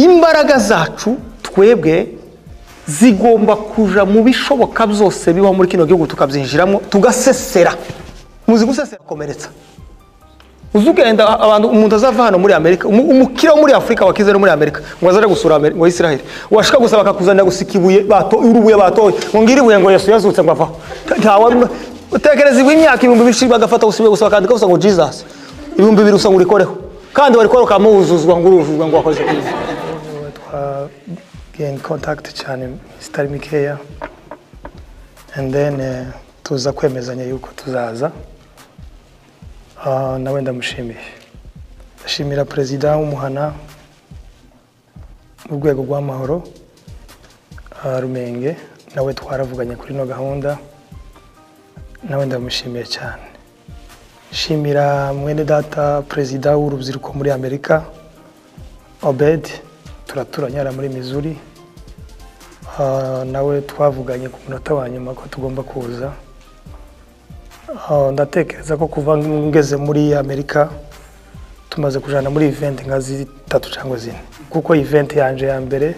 imbaraga zacu twebwe zigomba kuja mu bishoboka byose biba muri kino gihugu tukabyinjiramo tugasesera muzi gusesera komeretsa uzugenda abantu umuntu azava hano muri Amerika umukira muri Afrika wakize muri Amerika ngo azare gusura ngo Israel washaka gusaba bakakuzanira gusikibuye bato urubuye batoye ngo ngiribuye ngo Yesu yazutse ngo ava ntawa utekereza imyaka 2000 bagafata usibe gusaba kandi ngo Jesus 2000 usanga urikoreho kandi warikora kamuzuzwa ngo urujuzwa ngo wakoze kizi gain contact cyane Mr. Michel and then tuza kwemezanya yuko tuzaza nawe ndamushimiye ndashimira president w'umuhana mu rwego rw'amahoro Rumenge nawe twaravuganye kuri no gahunda nawe ndamushimiye cyane shimira mwene data president w'urubyiruko muri Amerika Obed turaturanyara muri Missouri nawe twavuganye ku munota wa nyuma ko tugomba kuza ndatekereza ko kuva ngeze muri Amerika tumaze kujana muri event nka 3 cyangwa 4 kuko event yanje ya mbere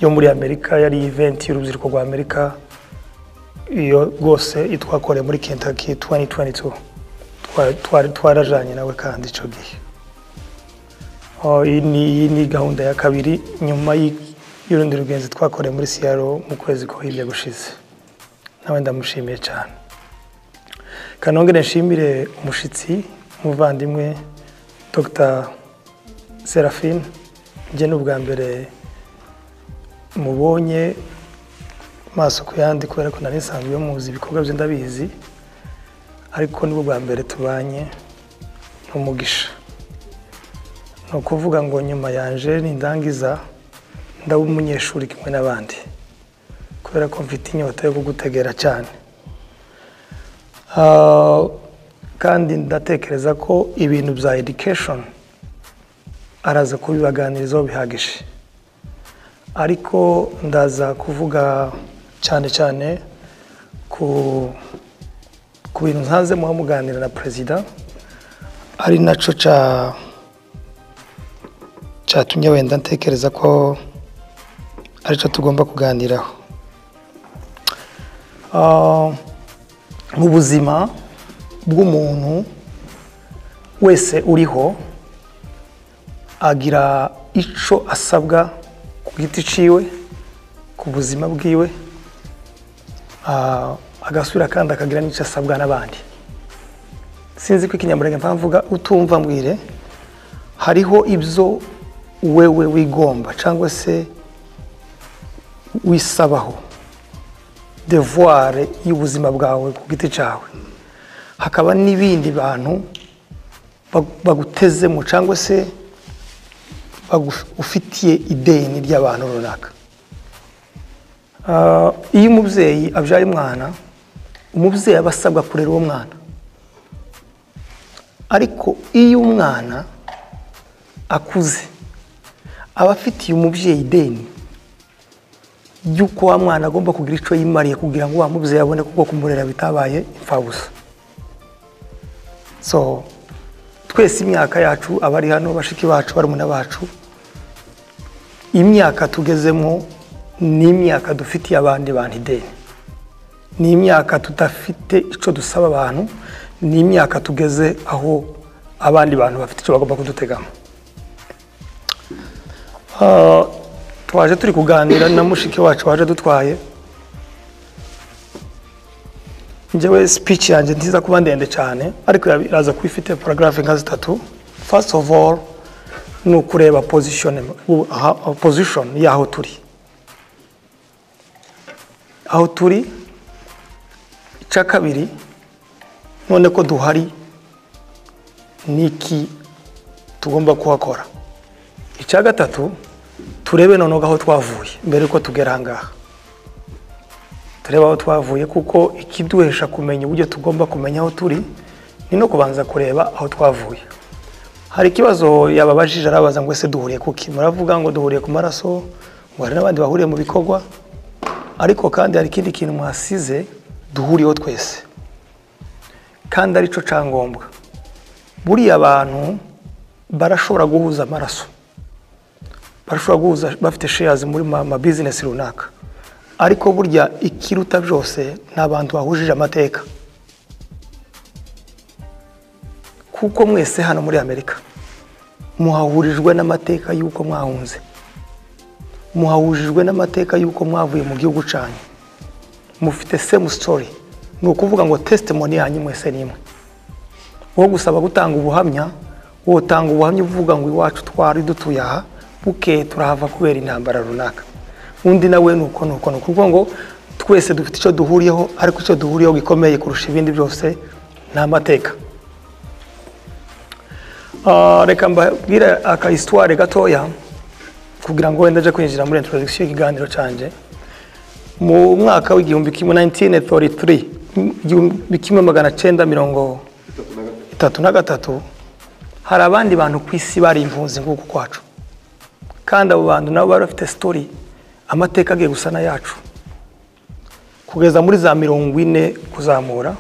yo muri Amerika yari event y'urubyiruko rwa Amerika iyo Rwose itwakore muri Kentucky 2022 twarajanye nawe kandi ico gihe iyi ni gahunda ya kabiri nyuma y'urundi rugenzi twakore muri Seattle mu kwezi ko hirya gushize nawe ndamushimiye cyane kanongere nshimire umushitsi muvandimwe Dr. Serafine je n'ubwa mbere mubonye maso kuyandi kubera ko nari nsanzwe muzi ibikorwa bye ndabizi ariko nibwo bwa mbere tubanye n'umugisha no kuvuga ngo nyuma yanje nindangiza ndaba umunyeshuri kimwe n'abandi kubera ko mfite inyota yo kugutegera cyane kandi ndatekereza ko ibintu bya education araza kubibaganirizaho bihagije ariko ndaza kuvuga cyane cyane ku bintu ntaze muhamuganira na president ari naco cyatumye wenda ntekereza ko arico tugomba kuganiraho mu buzima bw'umuntu wese uriho agira ico asabwa ku giti ciwe ku buzima bwiwe agasubira kandi akagira n'ico asabwa n'abandi sinzi ko ikinyamurenge mvuga utumva mbwire hariho ibyo wewe wigomba cyangwa se wisabaho devoir y'ubuzima bwawe ku giti cyawe hakaba n'ibindi bantu bagutezemo cyangwa se ufitiye ideni ry'abantu runaka iyo umubyeyi abyaye umwana umubyeyi aba asabwa kurera uwo mwana ariko iyo umwana akuze aba afitiye umubyeyi ideni yuko wa mwana agomba kugira ico yimariye kugira ngo wa mubyeyi abone kuko kumurera bitabaye imfabusa so twese imyaka yacu abari hano bashiki bacu barumuna bacu imyaka tugezemo ni imyaka dufitiye abandi bantu ideni ni imyaka tudafite ico dusaba abantu ni imyaka tugeze aho abandi bantu bafite ico bagomba kudutegamo twaje turi kuganira na mushiki wacu waje dutwaye njyewe speech yanje ntiza kuba ndende cyane ariko iraza kwifite paragraph nka 3 first of all no kureba position yaho turi icya kabiri none ko duhari niki tugomba kuhakora icya gatatu turebe noneho aho twavuye mbere ko tugera ngaha tureba aho twavuye kuko ikiduhesha kumenya uburyo tugomba kumenya aho turi ni no kubanza kureba aho twavuye hari kibazo yababajije arabaza ngo ese duhuriye kuki muravuga ngo duhuriye ku maraso ngo hari n'abandi bahuriye mu bikorwa ariko kandi hari ikindi kintu mwasize duhuriyeho twese kandi arico cangombwa buriya abantu barashobora guhuza amaraso barashobora guhuza bafite shares muri ma business runaka, ariko burya ikiruta byose n'abantu bahujije amateka, kuko mwese hano muri Amerika muhahurijwe n'amateka yuko mwahunze, muhahurijwe n'amateka yuko mwavuye mu gihugu cyanyu, mufite same story. Ni ukuvuga ngo testimony yanyu mwese nimwe. Wo gusaba gutanga ubuhamya, wo tanga ubuhamya uvuga ngo iwacu twari dutuye aha, buke turahava kubera intambara runaka. Undi nawe nuko nuko ngo twese dufite icyo duhuriyeho, ariko icyo duhuriyeho gikomeye kurusha ibindi byose n'amateka. Reka mbabwire aka histoire gatoya kugira ngo wenda je kwinjira muri introduction y'ikiganiro canje. Mu mwaka w'igihumbi kimwe 1933 bikimwe 1933 hari abandi bantu kwisi bari impunzi nguko kwacu, kandi abo bantu nabo bari bafite story, amateka agiye gusana yacu kugeza muri za 40 kuzamura.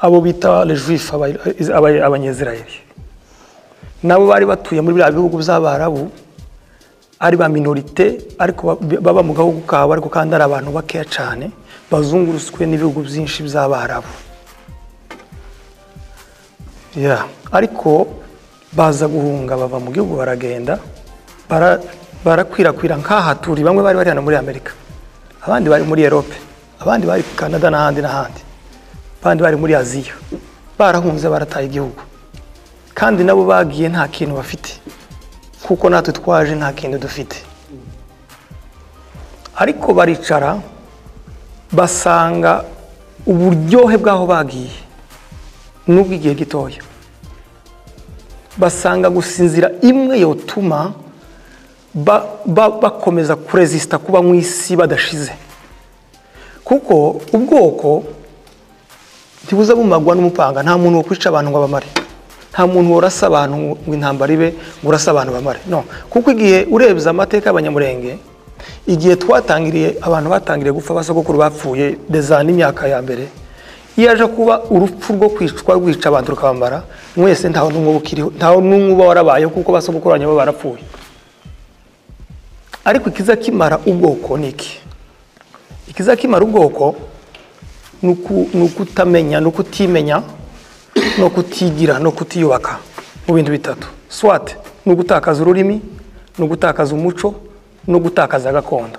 Abo bita les juifs abanyezirayeli nabo bari batuye muri bya bihugu by'Abarabu, ari ba minorite ariko baba mu gahugu kabo, ariko kandi ari abantu bakeya cyane bazunguruswe n'ibihugu byinshi by'Abarabu. Ariko baza guhunga bava mu gihugu baragenda barakwirakwira nk'aha turi. Bamwe bari hano muri Amerika, abandi bari muri Europe, abandi bari Canada n'ahandi, abandi bari muri Aziya. Barahunze barataye igihugu, kandi nabo bagiye nta kintu bafite, kuko natwe twaje nta kintu dufite. Ariko baricara basanga uburyohe bwaho bagiye nubwo igihe gitoya, basanga gusinzira imwe yotuma bakomeza kuresista kuba mu isi badashize, kuko ubwoko ntibuza bumagwa n'umupanga. Nta muntu wo kwica abantu ngo abamare, nta muntu worasa abantu ngo intambara ibe ngo urasa abantu bamare, no. Kuko igihe urebye amateka y'Abanyamurenge, igihe twatangiriye abantu batangiriye gupfa, basogokuru bapfuye deza n'imyaka ya mbere, yaje kuba urupfu rwo kwicwa rwica abantu rukabamara, mwese ntaho n'umwe bukiriho, ntaho n'umwe uba warabayeho, kuko basogokuru banyu barapfuye. Ariko ikiza kimara ubwoko niki? Ikiza kimara ubwoko nukutamenya, nukutimenya, no kutigira, no kutiyubaka mu bintu bitatu. Swat nugutakaza ururimi, nugutakaza umuco, no gutakaza gakondo.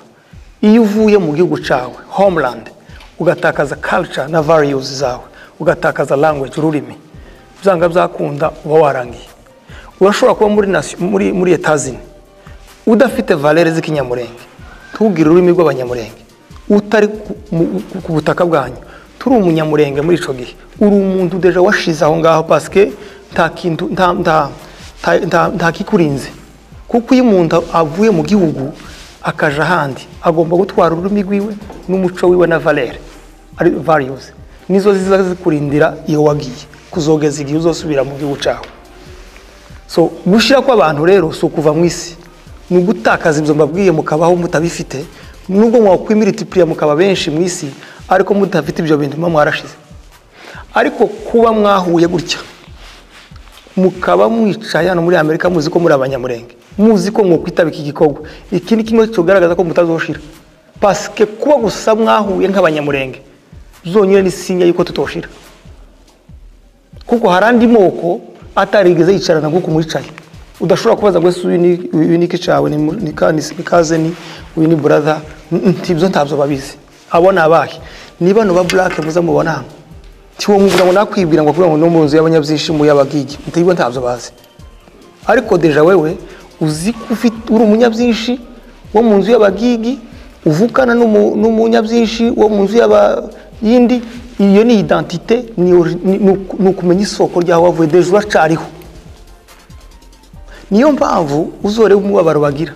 Iyo uvuye mu gihugu cyawe homeland, ugatakaza culture na values zawe, ugatakaza language, ururimi, byanga byakunda uba warangiye. Urashobora kuba muri etazini udafite valeurs z'ikinyamurenge, tugira ururimi rw'Abanyamurenge, utari ku butaka bwanyu, turi umunyamurenge muri ico gihe, uri umuntu deja washize aho ngaho, paske nta kintu nta kikurinze. Kuko iyo umuntu avuye mu gihugu akaja handi, agomba gutwara ururimi rwiwe n'umuco wiwe na valeur, ari values, nizo zizakurindira iyo wagiye kuzogeza igihe uzosubira mu gihugu cyawe. So gushira kwa abantu rero so kuva mu isi, nugutakaza ibyo mbabwiye mukabaho mutabifite, nubwo mwakwimilitiplia mukaba benshi mu isi, ariko mudafite ibyo bintu mwarashize. Ariko kuba mwahuye gutya mukaba mwicaye hano muri Amerika, muzi ko muri Abanyamurenge, muzi ko mwokwitabika igikorwa, iki ni kimwe cyogaragaza ko mutazoshira, paske kuba gusa mwahuye nk'Abanyamurenge zonyine ni sinya yuko tutoshira. Kuko harandi moko atarigeze yicarana nguko mwicaye, udashobora kubaza ngo ese uyu ni kicawe ni kaze ni uyu ni brother, ntibyo ntabyo babizi. Abona abahe niba no ba black muza mubona, tiwo muvuga ngo nakwibwira ngo kugira ngo no munzu y'Abanyabyishimo y'Abagigi, ntibyo ntabyo bazi. Ariko deja wewe uzi uri umunyabyinshi wo munzu y'Abagigi, uvukana n'umunyabyinshi wo munzu y'Abayindi, iyo ni identité, ni kumenya isoko ryaho wavuye deja uracariho. Niyo mpamvu uzore umubabaro bagira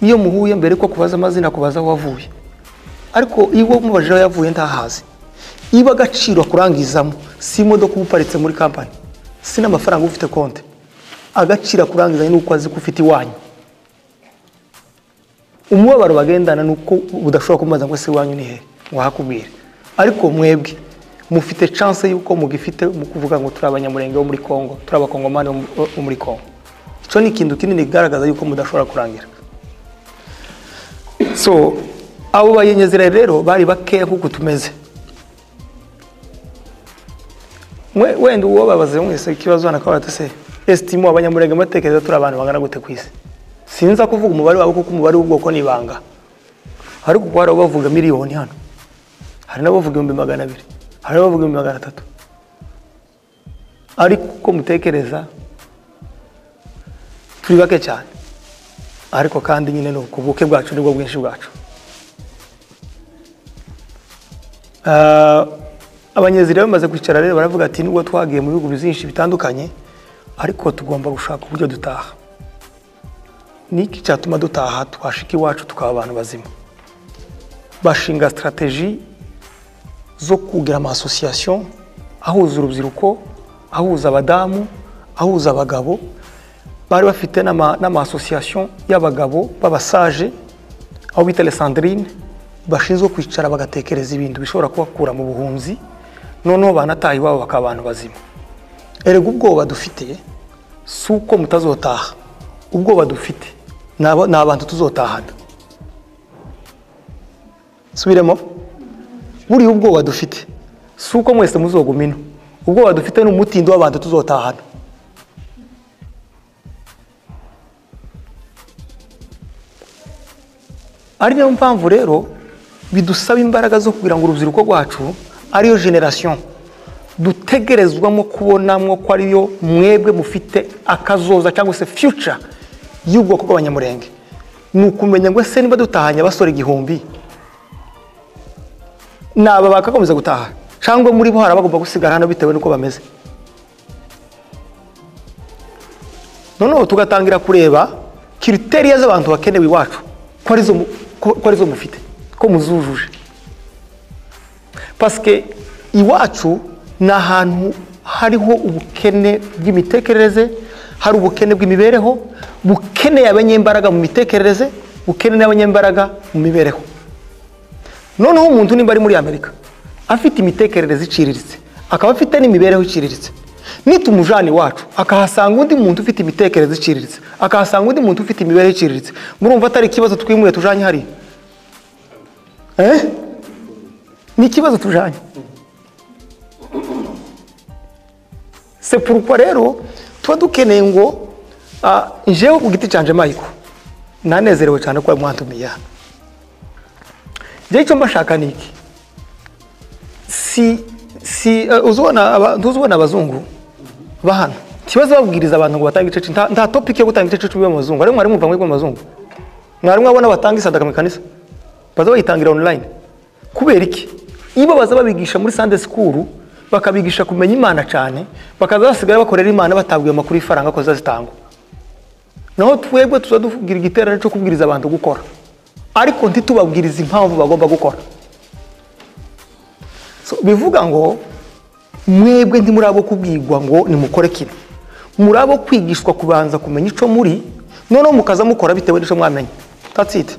iyo muhuye, mbere ko kubaza amazina kubaza aho wavuye. Ariko iwo mubajira yavuye ntahazi, iba agaciro kurangizamo, si imodoka uparitse muri company, si n'amafaranga ufite konte, agaciro kurangizanye nuko azi ko ufite iwanyu. Umubabaro bagendana nuko udashobora kumaza ngo se iwanyu ni he wahakubwira. Ariko mwebwe mufite chance yuko mugifite mu kuvuga ngo turi Abanyamurenge bo muri Kongo, turi Abakongomani bo muri Kongo. cyo ni ikintu kinini kigaragaza yuko mudashobora kurangira. So abo bayenyezera rero bari bakeya kuko tumeze. Wenda uwo babaze mwese ikibazo nakabata se estimo abanyamurenge matekereza turi abantu bangana gute kwisi. Sinza kuvuga umubare wabo kuko umubare w'ubwoko nibanga. Hari kuko hari bavuga miliyoni hano. Hari n'abavuga 200,000. Hari n'abavuga 300,000. Ariko uko mutekereza turi bake cyane. Ariko kandi nyine no kubuke bwacu nibwo bwinshi bwacu. Abanyezira bamaze kwicara rero baravuga ati nubwo twagiye mu bihugu byinshi bitandukanye ariko tugomba gushaka uburyo dutaha. Niki cyatuma dutaha twashika iwacu tukaba abantu bazima. Bashinga strategie zo kugira ama association ahuza urubyiruko, ahuza abadamu, ahuza abagabo. Bari bafite n'ama association y'abagabo b'abasaje aho bita les Sandrine bashinzwe kwicara bagatekereza ibintu bishobora kubakura mu buhunzi noneho banataye babo bakaba abantu bazima. Erega ubwoba dufite suko mutazotaha, ubwoba dufite n'abantu tuzotahana. Subiremo, buri ubwoba dufite suko mwese muzogumino, ubwoba dufite n'umutindo w'abantu tuzotahana. Ari niyo mpamvu rero bidusaba imbaraga zo kugira ngo urubyiruko rwacu ariyo generation dutegerezwamo kubonamwo ko ariyo mwebwe mufite akazoza cyangwa se future y'ubwoko bw'abanyamurenge. Nukumenya ngo se niba dutahanya basore 1,000 naba bakakomeza gutaha cyangwa muri bo harabagomba gusigara hano bitewe nuko bameze. Noneho tugatangira kureba criteria z'abantu bakenewe iwacu ko arizo mufite ko muzujuje. Parce que iwacu na hantu hariho ubukene bw'imitekerereze, hari ubukene bw'imibereho, bukene y'abanyembaraga mu mitekerereze, bukene y'abanyembaraga mu mibereho. Noneho umuntu nimba ari muri Amerika afite imitekerereze iciriritse, akaba afite n'imibereho iciriritse, nitumujani wacu akahasanga undi muntu ufite imitekerereze iciriritse, akahasanga undi muntu ufite imibereho iciriritse, murumva atari ikibazo twimuye tujanye hari ni ikibazo tujanye. C'est pourquoi rero tuba dukeneye ngo njewe ku giti canje Michael nanezerewe cyane ko mwantumiye. Je icyo mbashaka niki uzubona abazungu bahana kibazo babwiriza abantu ngo batanga igice nta topic yo gutanga igice cy'ubuye mu bazungu. Ari mwari mumva mu bazungu, mwari mwabona batanga isadaka mu kanisa baza bayitangira online. Kubera iki? Ibo baza babigisha muri Sunday school bakabigisha kumenya Imana cyane, bakaza basigara bakorera Imana batabwiye amakuru y'ifaranga ko zazitangwa. Naho twebwe tuzadugira igiterane cyo kubwiriza abantu gukora, ariko ntitubabwiriza impamvu bagomba gukora. So bivuga ngo mwebwe ndi murabo kubwirwa ngo nimukore kino, murabo kwigishwa kubanza kumenya ico muri, noneho mukaza mukora bitewe n'ico mwamenye. That's it.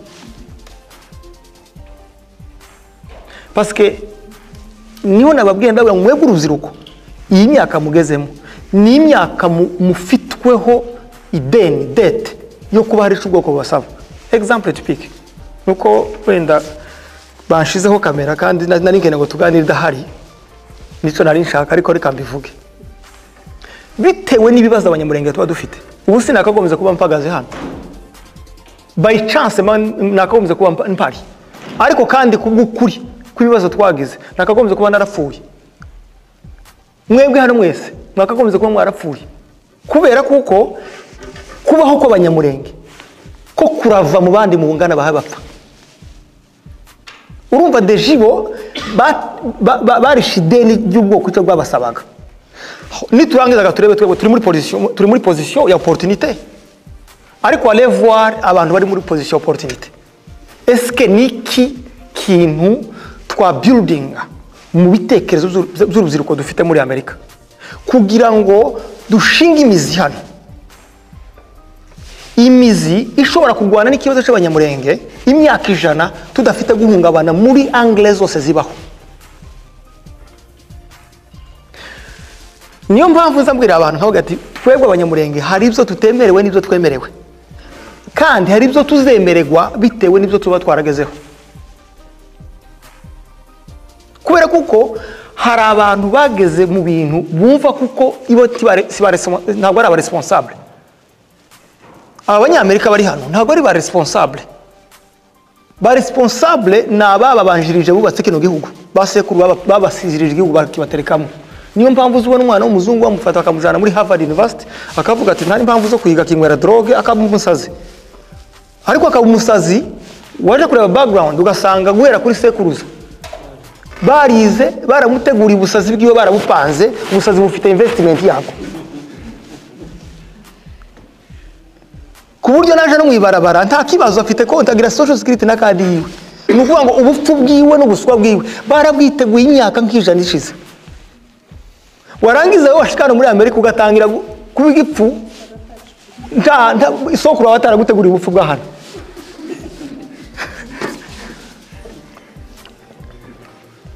Parce que niho nababwiye ndabura mwebwe uruziruko iyi myaka mugezemo ni imyaka mufitweho ideni dete yo kuba hari ubwoko basaba. Example typique nuko wenda banshizeho kamera kandi nari ngene ngo tuganire dahari nico nari nshaka, ariko reka mbivuge bitewe n'ibibazo abanyamurenge tuba dufite. Ubu sinakagomeza kuba mpagaze hano by chance nakagomeza kuba mpari, ariko kandi kubw'ukuri kwibibazo twagize nakagomeza kuba narapfuye. Mwebwe hano mwese nakagomeza kuba mwarapfuye kubera kuko kubaho ko abanyamurenge ko kurava mu bandi mu ngana bahabapfa. Urumva dejibo barishideni y'ubwoko cyo bwabasabaga. Niturangiza turebe twebwe turi muri position ya opportunité, ariko allez voir abantu bari muri position opportunité. Est-ce que niki kintu twa building mu bitekerezo by'urubyiruko dufite muri Amerika kugira ngo dushinga imizi hano, imizi ishobora kugwana n'ikibazo cy'abanyamurenge imyaka 100 tudafite guhungabana muri anglais zose zibaho. niyo mpamvu nzambwira abantu nkavuga ati twebwe abanyamurenge hari ibyo tutemerewe n'ibyo twemerewe kandi hari ibyo tuzemererwa bitewe n'ibyo tuba twaragezeho kubera kuko hari abantu bageze mu bintu bumva kuko ibo ntabwo ari abaresponsable abanyamerika bari hano ntabwo ari baresponsable baresponsable ni ababanjirije bubatse kino gihugu basekuru babasizirije igihugu bakibaterekamo niyo mpamvu uzubona umwana w'umuzungu bamufata bakamujana muri Harvard University akavuga ati nta impamvu zo kwiga kinywera drogue akaba umusazi ariko akaba umusazi waje kureba background ugasanga guhera kuri sekuruza barize baramutegura ubusazi bwiwe barabupanze ubusazi bufite investment yako ku buryo naje no mwibarabara nta kibazo afite konti agira social security n'akadi yiwe ni ukuvuga ngo ubupfu bwiwe n'ubuswa bwiwe barabwiteguye imyaka nk'ijana ishize warangiza wowe washikana muri Amerika ugatangira kuba igipfu isokuru bataragutegura ubupfu bwa hano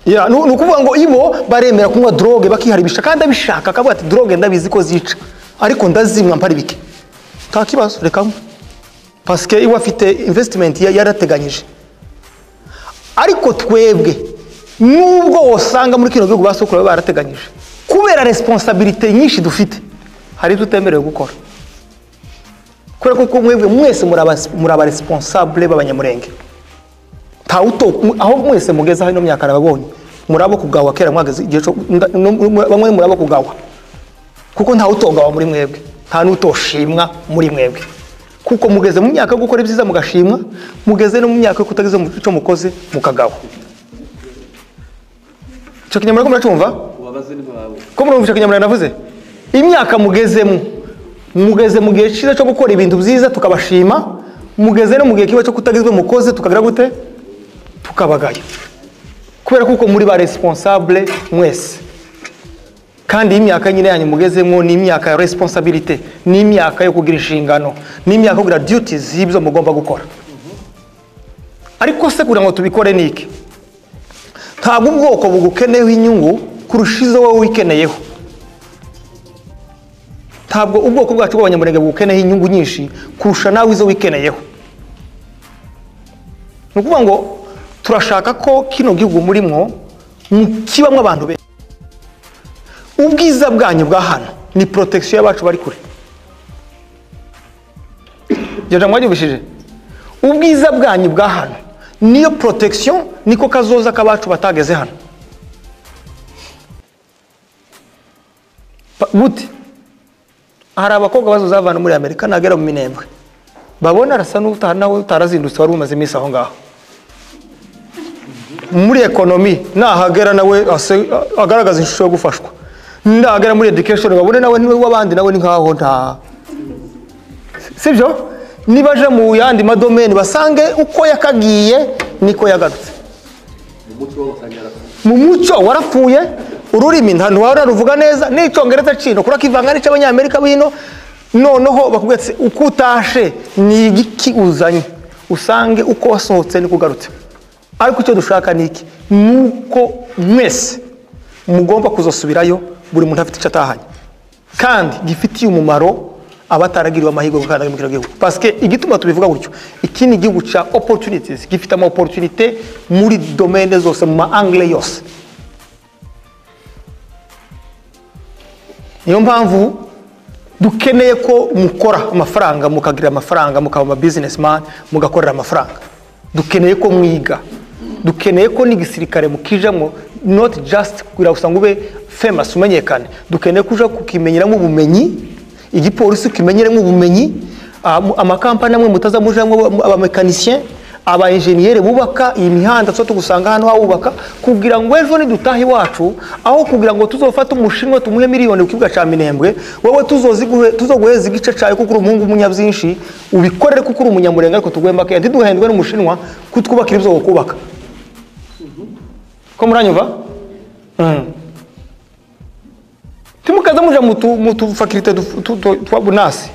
ya ni ukuvuga ngo ibo baremera kunywa drogue bakiharibisha kandi abishaka akavuga ati drogue ndabizi ko zica ariko ndazimwa mpari bike nta kibazo reka parce que iwe afite investment yarateganyije ariko twebwe nubwo wosanga muri kino gihugu basokuru barateganyije kubera responsabilité nyinshi dufite hari tutemerewe gukora kubera ko mwebwe mwese muri aba responsable b'abanyamurenge aho mwese mugeza hano myaka arababonye murabo kugawa kera mwageze igihe bamwe murabo kugawa kuko nta utogawa muri mwebwe nta nutoshimwa muri mwebwe kuko mugeze mu myaka gukora ibyiza mugashimwa mugeze no mu myaka kutageze mu cyo mukoze mukagawa cyo kinyamara ko muracumva ko murumvisha kinyamara navuze imyaka mugezemo mugeze mu gihe cyiza cyo gukora ibintu byiza tukabashima mugeze no mu gihe kiba cyo kutagezwe mukoze tukagira gute tukabagaya kubera kuko muri ba responsable mwese kandi imyaka nyine yanyu mugezemo ni imyaka ya responsibility ni imyaka yo kugira inshingano ni imyaka yo kugira duties y'ibyo mugomba gukora ariko se kugira ngo tubikore niki ntabwo ubwoko bugukeneyeho inyungu kurushizo wowe wikeneyeho ntabwo ubwoko bwacu bw'abanyamurenge bugukeneyeho inyungu nyinshi kurusha nawe izo wikeneyeho ni ukuvuga ngo turashaka ko kino gihugu murimo kibamwe abantu be ubwiza bwanyu bwa hano ni protection y'abacu bari kure jeje mwanyubishije ubwiza bwanyu bwa hano niyo protection niko kazoza kabacu batageze hano gute hari abakobwa bazozavana muri Amerika nagera mu Muminembwe babona arasa nawe utarazindutse wari umaze iminsi aho ngaho muri economy nahagera nawe agaragaza ishusho yo gufashwa ndagera muri education babone nawe niwe wabandi nawe ni nkaho nta sibyo nibaje mu yandi madomeni basange uko yakagiye niko yagarutse mu muco warapfuye ururimi nta ntwara ruvuga neza n'icyongereza cino kurakivanga n'ice abanyamerika bino noneho bakubwira ati uko utashe ni igiki uzanye usange uko wasohotse niko ugarutse ariko icyo dushaka niki nuko mwese mugomba kuzosubirayo buri muntu afite icyo atahanye kandi gifitiye umumaro abataragiriwe amahirwe gukanda mu gihugu parce que igituma tubivuga gutyo iki ni igihugu cha opportunities gifite ama opportunité muri domaine zose mu angle yose niyo mpamvu dukeneye ko mukora amafaranga mukagira amafaranga mukaba businessman mugakorera amafaranga dukeneye ko mwiga dukeneye ko n'igisirikare mukijamo not just kugira usanga ube famous umenyekane dukeneye kuja kukimenyeramo ubumenyi igipolisi kimenyeramo ubumenyi amakampani amwe mutazamujamo abamekanisien aba engineer bubaka imihanda so tugusanga hano awubaka kugira ngo ejo ni dutaha iwacu aho kugira ngo tuzofata umushinwa tumuhe miliyoni ukibuga ca Minembwe wowe tuzoguheza igice cayo kuko umuhungu munyabyinshi ubikorere kuko umunyamurenge ariko tugwemba ke ndiduhendwe n'umushinwa kutwubakira ibyo kubaka ko muranyumva timukaza muja mutu faculté twabunasi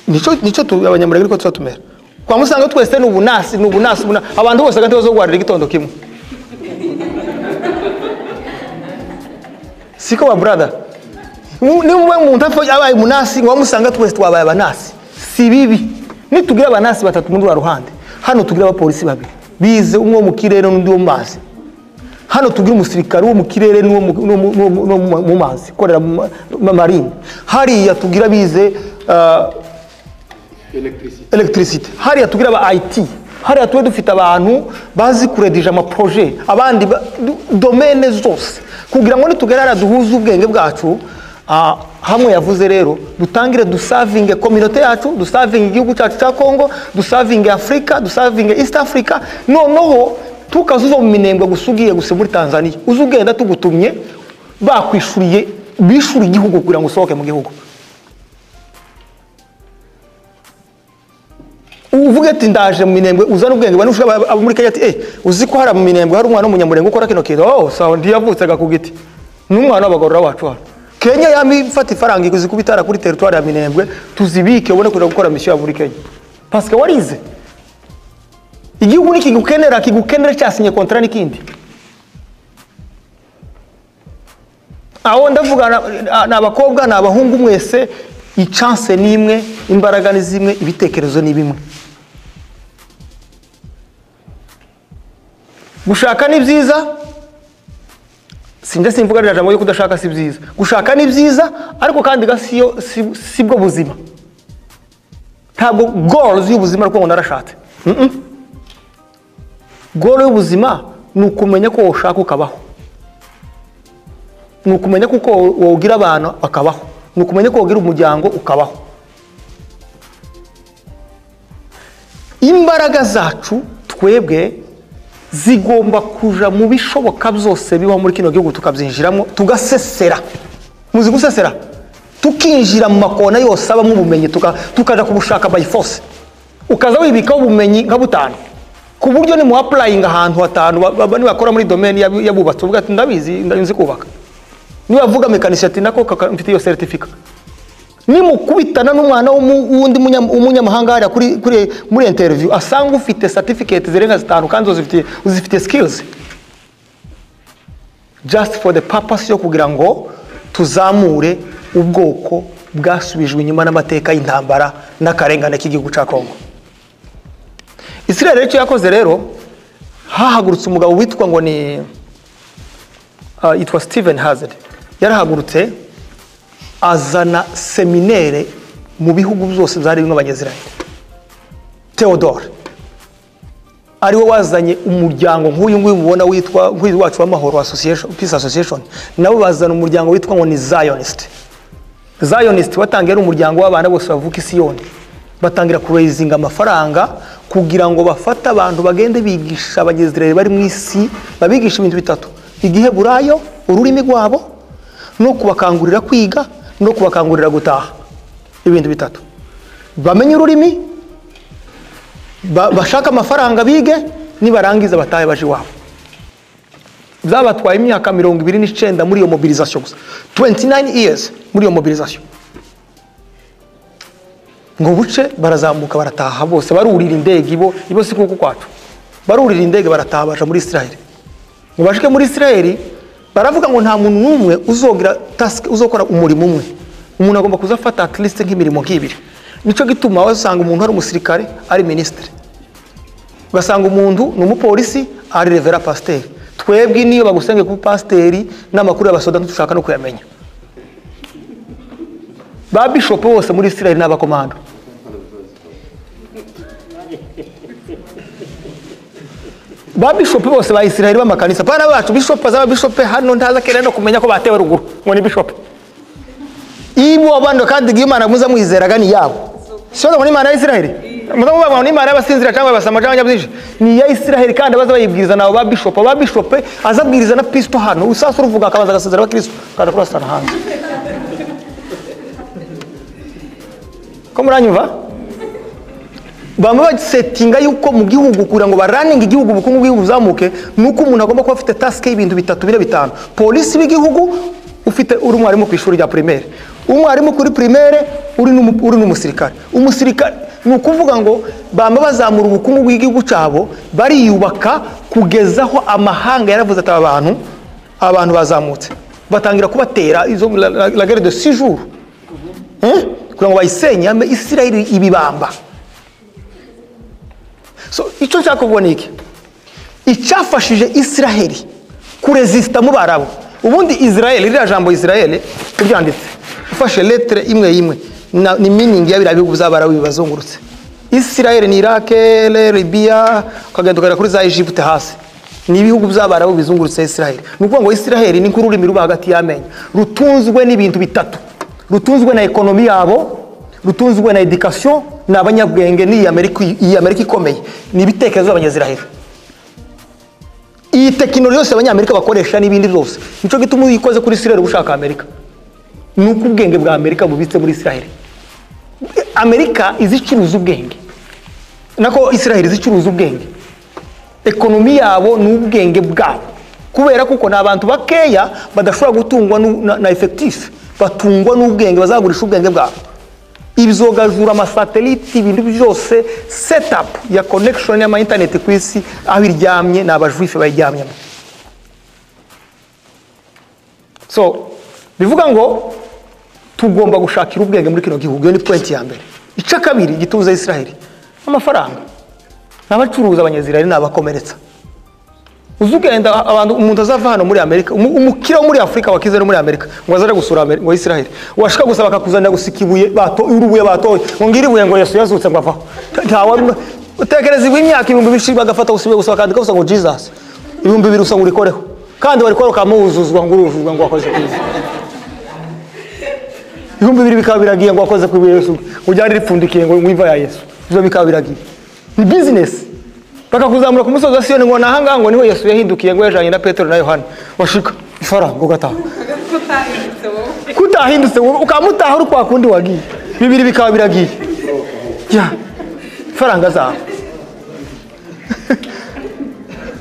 nico abanyamurenge ariko tuzatumera kwa musanga twese n'ubunasi abantu bose kandi bazo gwarira igitondo kimwe siko wa brother nimwe umuntu apfa abaye umunasi ngo wamusanga twese twabaye abanasi si bibi nitugira abanasi batatu muri ruhande hano tugira abapolisi babiri bize umwe mu kirere n'undi wo mazi hano tugira umusirikare wo mu kirere n'uwo mu mazi korera marine hariya tugira bize electricity hariya tugira aba IT hariya tuwe dufite abantu bazi kuredija ama projet abandi domaine zose kugira ngo nitugerara duhuze ubwenge bwacu hamwe yavuze rero dutangire dusavinge community yacu dusavinge igihugu cyacu cya Kongo dusavinge Africa dusavinge East Africa noneho tukazuva mu Minembwe gusugiye guse muri Tanzania uzugenda tugutumye bakwishuriye bishuri igihugu kugira ngo usohoke mu gihugu uvuge ati ndaje mu Minembwe uzana ubwenge bane ushaka muri Kenya ati uzi ko hari mu Minembwe hari umwana w'umunyamurenge ukora kino kintu sawa ndiyavutse gakugiti n'umwana w'abagorora wacu hano Kenya yamifata ifaranga ikuzikubitara kuri territoire ya Minembwe tuzibike ubone kuja gukora mission muri Kenya parce que warize igihugu kigukenera cyasinye contrat n'ikindi aho ndavuga n'abakobwa n'abahungu mwese ichance nimwe imbaraga nizimwe ibitekerezo ni bimwe gushaka ni byiza sinde simvuga riraje ngo kudashaka si byiza gushaka ni byiza ariko kandi gasiyo sibwo buzima ntabwo goals y'ubuzima rwo narashatse goal y'ubuzima ni ukumenya ko ushaka ukabaho ni ukumenya ko wogira abantu bakabaho ni ukumenya ko wogira umuryango ukabaho imbaraga zacu twebwe zigomba kuja mu bishoboka byose biba muri kino gihugu tukabyinjiramo tugasesera muzi gusesera tukinjira mu makona yose abamwe ubumenyi tukaja kubushaka by force ukaza wibikaho ubumenyi nka butanu ku buryo ni mu applying ahantu hatanu bani bakora muri domaine yabubatse uvuga ati ndabizi nzi kubaka ni bavuga mekanisha ati nako mfite iyo certificate ni mukubitana n'umwana wundi umunyamahanga hari kuri muri interview asanga ufite certificate zirenga zitanu kandi uzifite skills just for the purpose yo kugira ngo tuzamure ubwoko bwasubijwe inyuma n'amateka y'intambara n'akarengane k'igihugu cya Kongo. Israel cyo yakoze rero hahagurutse umugabo witwa ngo ni it was Stephen Hazard yarahagurutse azana seminaire mu bihugu byose byari bimwe abanyeziranye. Theodore ari we wazanye umuryango nk'uyu nguyu mubona witwa wacu w'amahoro association peace association nabo bazana umuryango witwa ngo ni Zionist watangira umuryango w'abana bose bavuka Isiyoni batangira kuraisinga amafaranga kugira ngo bafata abantu bagende bigisha abanyeziranye bari mu isi babigisha ibintu bitatu igihe burayo ururimi rwabo no kubakangurira kwiga no kubakangurira gutaha ibintu bitatu bamenye ururimi bashaka amafaranga bige nibarangiza batahe baje wabo byabatwaye imyaka 29 muri iyo mobilisation gusa 29 years muri iyo mobilisation ngo buce barazamuka barataha bose barurira indege ibo sikuko kwacu barurira indege barataha baje muri Israel ngo bashike muri Israel baravuga ngo nta muntu numwe uzogira task uzokora umurimo umwe umuntu agomba kuzafata at least nk'imirimo nk'ibiri nico gituma wasanga umuntu ari umusirikare ari ministre ugasanga umuntu n'umupolisi ari revera pasteur twebwe niyo bagusenge ku pasteri n'amakuru y'abasoda dushaka no kuyamenya ba bishop bose muri Israel n'abakomando ba bishop bose ba Israel b'amakanisa pana bacu bishop azaba bishop hano ndaza kera no kumenya ko batewe ruguru ngo ni bishop ibo abando kandi Imana muza mwizeraga ni yabo sio ngo ni Imana ya Israel muzamu baba ni Imana y'abasinzira cyangwa basamaje abanyabyinshi ni ya Israel kandi baza bayibwiriza nabo ba bishop azabwiriza na Kristo hano usasa uruvuga akabanza gasezera ba Kristo kandi kurasana hanze ko muranyumva bamwe settinga yuko mu gihugu kugira ngo baraninga igihugu bukungu bw'igihugu buzamuke nuko umuntu agomba kuba afite task y'ibintu bitatu bire bitanu polisi b'igihugu ufite uri mwarimu ku ishuri rya primaire umwarimu kuri primaire uri n'umusirikare umusirikare nukuvuga ngo bamwe bazamura ubukungu bw'igihugu cyabo bariyubaka kugezaho amahanga yaravuze ati abantu bazamutse batangira kubatera izo la guerre de 6 jours kugira ngo bayisenye Isiraheli ibibamba. So icyo cyakubona iki icyafashije Isiraheli kuresista mu Barabu. Ubundi Israel iri jambo Israel kubyanditse ufashe lettre imwe ni meaning ya birabihugu by'Abarabu bibazungurutse. Israel ni Iraq, Libya, kagenda kugera kuri za Egypt hasi. Ni ibihugu by'Abarabu bizungurutse Israel. Nukuvuga ngo Israel ni kururimi ruba hagati y'amenyo. Rutunzwe n'ibintu bitatu. Rutunzwe na ekonomi yabo, rutunzwe na education, na abanyabwenge ni Amerika ikomeye. Ni ibitekerezo by'Abanyaziraheli. Iyi teknoloji yose Abanyamerika bakoresha n'ibindi byose. Nico gituma uyikoze kuri Israel ubushaka Amerika. Nuko ubwenge bwa Amerika bubitse muri Israel. Amerika izicuruza ubwenge. Nako Israel izicuruza ubwenge. Ekonomi yabo n'ubwenge bwabo. Kubera kuko n'abantu bakeya badashobora gutungwa na effectif. Batungwa n'ubwenge bazagurisha ubwenge bwabo. Ibizogajura amasatelite ibintu byose setup ya connection ya internet ku isi aho iryamye n'abajuife bayiryamyemo. So bivuga ngo tugomba gushakira ubwenge muri kino gihugu. Iyo ni point ya mbere. Ica kabiri gituza Israel amafaranga n'abacuruza Abanyaziraheli n'abakomeretsa. Uzugenda abantu umuntu azava hano muri Amerika umukira muri Afrika wakize no muri Amerika ngo azare gusura ngo Israel washaka gusaba bakakuzanira gusikibuye bato urubuye batoye ngo ngiribuye ngo Yesu yazutse ngo avaho ntawa utekereza imyaka 2000 bagafata usibe gusaba kandi gusa ngo Jesus 2000 usanga urikoreho kandi warikora kamuzuzwa ngo urujuzwa ngo wakoze kwiza 2000 bikaba biragiye ngo wakoze ku Yesu ujyari ripfundikiye ngo mwiva ya Yesu byo bikaba biragiye ni business bakakuzamura ku musozi wa Siyoni ngo nahanga ngo niho Yesu yahindukiye ngo yajanye na Petero na Yohana washika ifaranga ugataha kutahindutse ukamutaha uri kwa kundi wagiye bibiri bikaba biragiye ya faranga za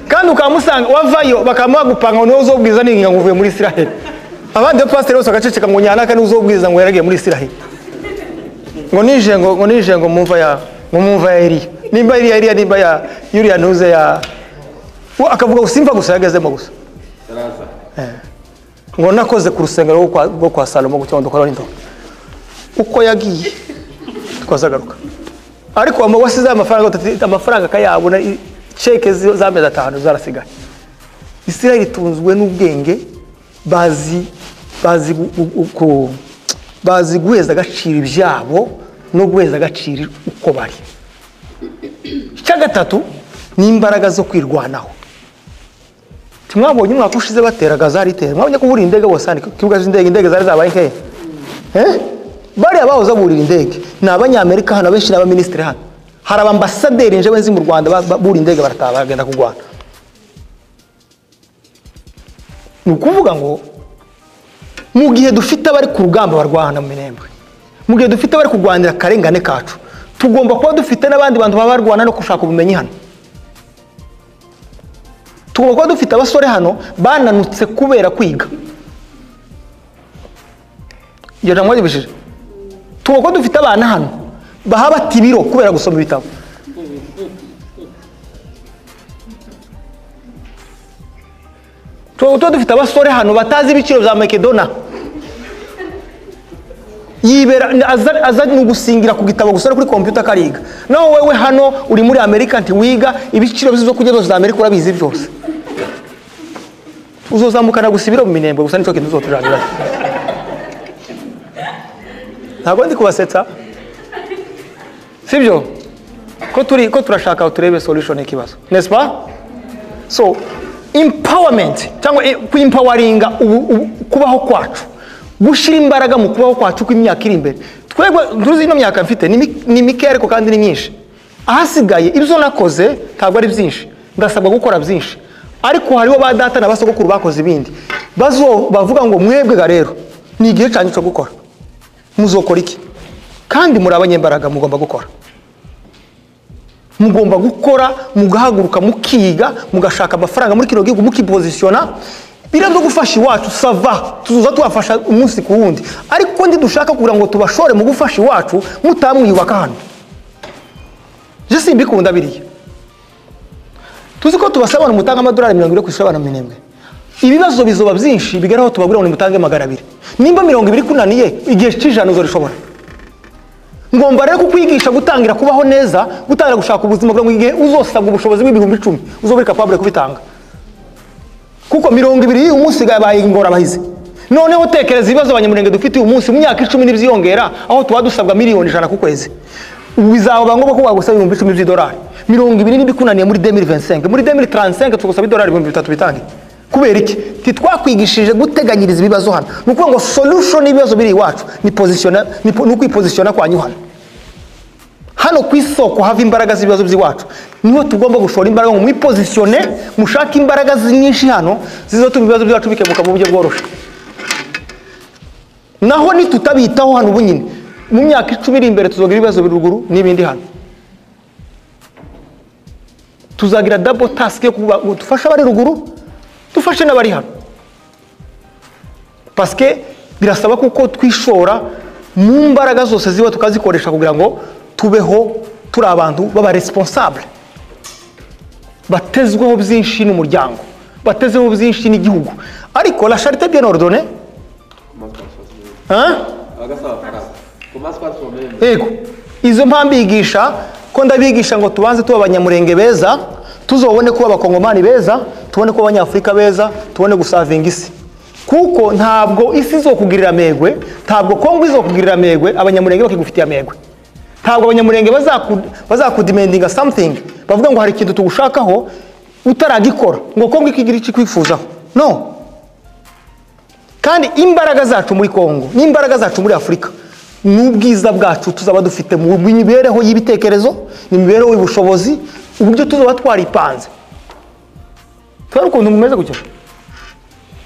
kandi ukamusanga wavayo bakamuha gupanga ngo uzobwiza ninga ngo uvuye muri Israel abandi pastor bose agaceceka ngo nyanaka n'uzobwiza ngo yaragiye muri Israel ngo nije ngo mumva ya Eliya nimba Eliya nimba ya Yuriya ntuze ya akavuga usimva gusa yagezemo gusa ngo nakoze ku rusengero rwo kwa Salomo gucyondo kwa Ronito uko yagiye twazagaruka ariko wasize amafaranga kayabona cheke z'amezi 5 zarasigaye. Israel itunzwe n'ubwenge bazi guheza agaciro ibyabo no guheza agaciro uko bari. Icya gatatu ni imbaraga zo kwirwanaho. Tumwabonye umwaka ushize bateraga zaritera mwabonye ko buri indege bose kibuga indege zari zabaye nke bari abahoza burira indege n'Abanyamerika hano benshi n'abaministri hano hari abambasaderi nje benzi mu Rwanda buri indege barataha bagenda kugwana. Nukuvuga ngo mu gihe dufite abari ku rugamba barwana mu Minembwe, mu gihe dufite abari kugwanira karengane kacu, tugomba kuba dufite n'abandi bantu babarwana no gushaka ubumenyi hano. Tugomba kuba dufite abasore hano bananutse kubera kwiga. Iyo jamwe bishije. Tugomba kuba dufite abana hano bahaba tibiro kubera gusoma ibitabo. Tugomba dufite abasore hano batazi ibiciro bya Makedona. Yibera aza nugusingira ku gitabo gusora kuri computer kariga. Naho wewe hano uri muri America nti wiga ibiciro bizo kujya za America urabizi byose. Uzozamukana gusibira mu Minembwe gusa nico kintu uzotujabira. Ntabwo ndi kubasetsa. Sibyo? Ko turashaka turebe solution ikibazo. N'est-ce pas? So empowerment cyangwa kuempoweringa kubaho kwacu. Gushira imbaraga mu kubaho kwacu kw'imyaka iri imbere. Twebwe ntuzi no myaka mfite ni mike ariko kandi ni myinshi. Ahasigaye ibyo nakoze ntabwo ari byinshi. Ndasabwa gukora byinshi. Ariko hariho ba data na basogokuru bakoze ibindi. Bavuga ngo mwebwe ga rero ni igihe cyane cyo gukora. Muzokora iki? Kandi muri abanyembaraga mugomba gukora. Mugomba gukora, mugahaguruka mukiga, mugashaka amafaranga muri kino gihugu mukipositiona. Birando gufasha iwacu sava tuzuza twafasha umunsi ku wundi. Ariko ndi dushaka kugira ngo tubashore mu gufasha iwacu mutamwiyubaka hano. Je simbikunda biriye. Tuzi ko tubasaba no mutanga amadolari 20 kwishura abana Minembwe. ibibazo bizoba byinshi bigeraho tubabwira ngo nimutange 200 nimba 200 kunaniye igihe cy'ijana uzorishobora ngomba rero kukwigisha gutangira kubaho neza gutangira gushaka ubuzima bwo igihe uzosabwa ubushobozi bw'ibihumbi 10 uzobiri capable kubitanga kuko 200 umunsi gabaye ingora bahize noneho tekereza ibibazo abanyamurenge dufite umunsi mu myaka 10 n'ibyiyongera aho tuba dusabwa miliyoni 100 ku kwezi bizaba ngombwa ko wagusaba ibihumbi 10 by'idolari 200 nibikunaniye muri 2025 muri 2035 tugusaba idolari 3,000 bitange kubera iki titwakwigishije guteganyiriza ibibazo hano nuko ngo solution ibibazo biri iwacu ni positiona ni kwipositiona kwanyu hano kwisoko hava imbaraga z'ibibazo by'iwacu niho tugomba gushora imbaraga mu positione mushaka imbaraga nyinshi hano zizotuma ibibazo byacu bikemuka mu buryo bworoshe naho ni tutabitaho hano ubunyine mu myaka 10 iri imbere tuzogira ibibazo biruguru n'ibindi hano tuzagira double task yo gufasha bari ruguru dufashe n'abari hano parce que birasaba kuko twishora mu mbaraga zose ziba tukazikoresha kugira ngo tubeho turi abantu baba responsable batezweho byinshi n'umuryango batezweho byinshi n'igihugu ariko la charité bien ordonnée ego izo mpambigisha ko ndabigisha ngo tubanze tuba abanyamurenge beza tuzobone kuba abakongomani beza tubone ko abanyafrika beza tubone gusavinga isi kuko ntabwo isi izokugirira amegwe ntabwo Kongo izokugirira amegwe abanyamurenge bakigufitiye amegwe ntabwo abanyamurenge bazakudimendinga something bavuga ngo hari ikintu tugushakaho utaragikora ngo Kongo ikigira iki kwifuzaho no kandi imbaraga zacu muri Kongo n'imbaraga zacu muri Afrika n'ubwiza bwacu tuzaba dufite mu mibereho y'ibitekerezo n'imibereho y'ubushobozi uburyo tuzoba twaripanze twari ukuntu mumeze gutyo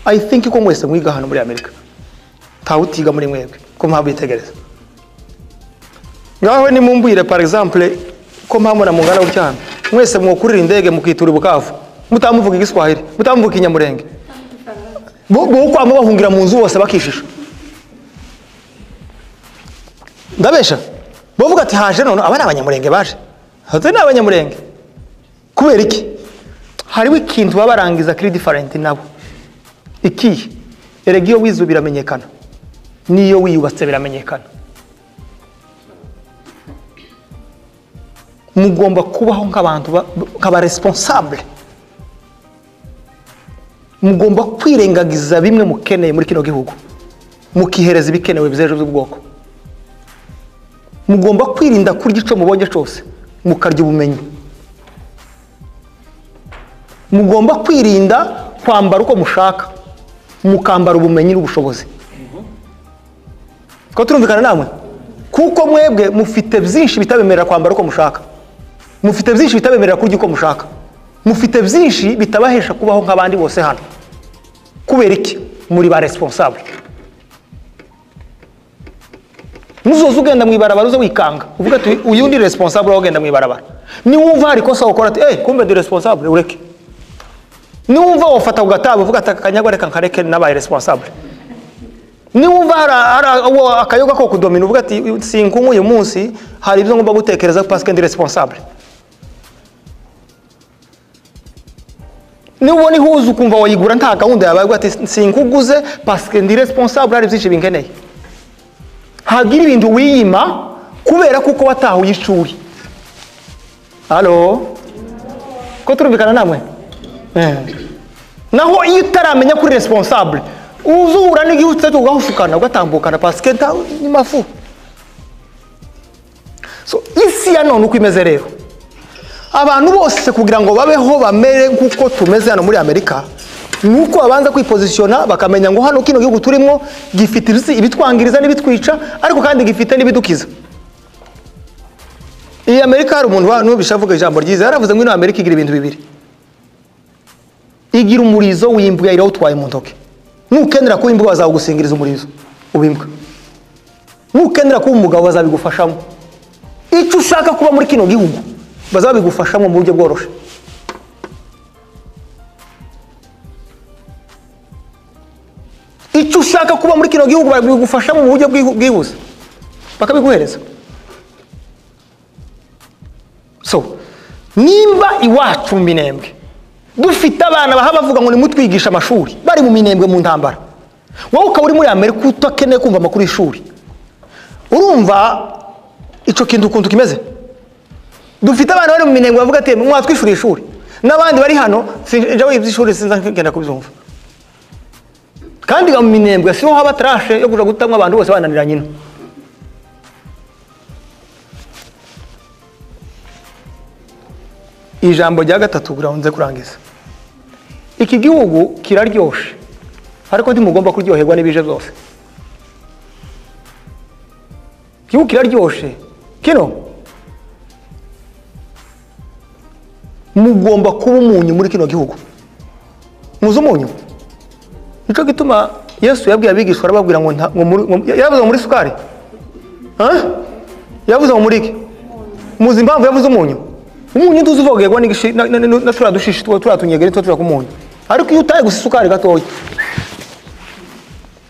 I think ko mwese mwiga hano muri Amerika tawutiga muri mwebwe ko mpamvu itegereza ngaho ni mumbwire par exemple ko mpamvu na mungana ucyana mwese mwokurira indege mukitura Bukavu mutamuvuga igiswahili mutamuvuga inyamurenge bo kwa mubahungira mu nzu bose bakishisha ndabesha bavuga ati haje none abana abanyamurenge baje hate ni abanyamurenge kubera iki hariho ikintu babarangiza kiri different nabo iki erega iyo wizu biramenyekana niyo wiyubatse biramenyekana mugomba kubaho nk'abantu nk'aba responsable mugomba kwirengagiza bimwe mukeneye muri kino gihugu mukihereza ibikenewe bizejo by'ubwoko mugomba kwirinda kurya ico mubonye cyose mukarya ubumenyi mugomba kwirinda kwambara uko mushaka mukambara ubumenyi n'ubushobozi ko turumvikana namwe kuko mwebwe mufite byinshi bitabemerera kwambara uko mushaka mufite byinshi bitabemerera kurya uko mushaka mufite byinshi bitabahesha kubaho nk'abandi bose hano kubera iki muri ba responsable nuzoza ugenda mu ibarabara uzo wikanga uvuga ati uyu ndi responsable wagenda mu ibarabara ni wumva hari kosa ukora ati kumbe ndi responsable ureke ni wumva wafata ugataba uvuga ati akanyagwa reka nkareke nabaye responsable ni wumva hari akayoga ko kudomina uvuga ati sinkungu uyu munsi hari ibyo ngomba gutekereza parce que ndi responsable ni ubona ihuzu ukumva wayigura nta gahunda yabaye ati sinkuguze parce que ndi responsable hari byinshi binkeneye hagira ibintu wiyima kubera kuko watahuye ishuri halo ko turumvikana namwe naho iyo utaramenya kuri responsable uzura n'igihutse ugahufukana ugatambukana parce que ni mafu so isi ya none uko imeze rero abantu bose kugira ngo babeho bamere nkuko tumeze hano muri Amerika nuko abanza kwipositiona bakamenya ngo hano kino gihugu turimo gifite ibitwangiriza n'ibitwica ariko kandi gifite n'ibidukiza iyi Amerika hari umuntu n'ubishavuga ijambo ryiza yaravuze ngo ino Amerika igira ibintu bibiri igira umurizo w'imbwa irawutwaye mu ntoke nukenera ko imbwa bazagusingiriza umurizo ubimbwa nukenera ko umugabo bazabigufashamo icyo ushaka kuba muri kino gihugu bazabigufashamo mu buryo bworoshe icyo ushaka kuba muri kino gihugu babigufashamo mu buryo bwihuse bakabiguhereza so nimba iwacu Muminembwe dufite abana baha bavuga ngo nimutwigisha amashuri bari mu Minembwe mu ntambara, wowe ukaba uri muri Amerika utakeneye kumva amakuru y'ishuri. Urumva ico kintu ukuntu kimeze? Dufite abana bari mu Minembwe bavuga ati mwatwishuriye ishuri, n'abandi bari hano sinjawe iby'ishuri sinzakigenda kubyumva. Kandi mu Minembwe siho haba trashe yo kuja gutamwa abantu bose bananira nyina. Ijambo rya gatatu kuranze kurangiza. Iki gihugu kiraryoshe, ariko ntimugomba kuryoherwa n'ibije byose. Igihugu kiraryoshe kino mugomba kuba umunyu muri kino gihugu. Muzi umunyu? Nico gituma Yesu yabwiye abigishwa arababwira ngo yavuze muri sukari. Yavuze muri iki? Muzi impamvu yavuze umunyu? Umunyu tuzuvogerwa n'igishi na tura dushishi turatunyegera tura kumunyu. Ariko iyo utaye gusa isukari gatoya.